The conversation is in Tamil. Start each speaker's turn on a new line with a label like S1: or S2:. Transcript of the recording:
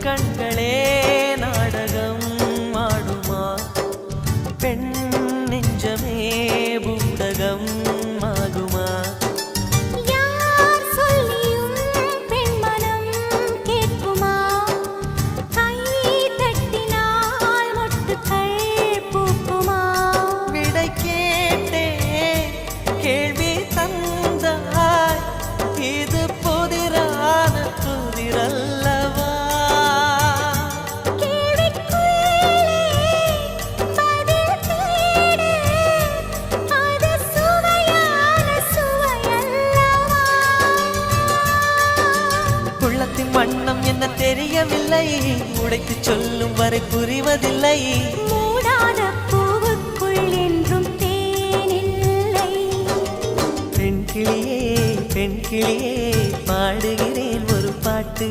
S1: கண்களே நாடகம் ஆடுமா பெண் நெஞ்சமே பூடகம் ஆகுமா
S2: யார் சொல்லியும் பெண் மனம் கேட்குமா கை தட்டினால் மொட்டுக்கள் பூக்குமா
S1: விடை கேட்டே கேள்வி தந்தாய் இது புதிரான புதிரல்லவா உள்ளத்தின் வண்ணம் என்ன தெரியவில்லை உடைத்து சொல்லும் வரை புரிவதில்லை
S2: மூடாத பூவுக்குள் என்றும் தேனில்லை
S1: பெண் கிளியே பாடுகிறேன் ஒரு பாட்டு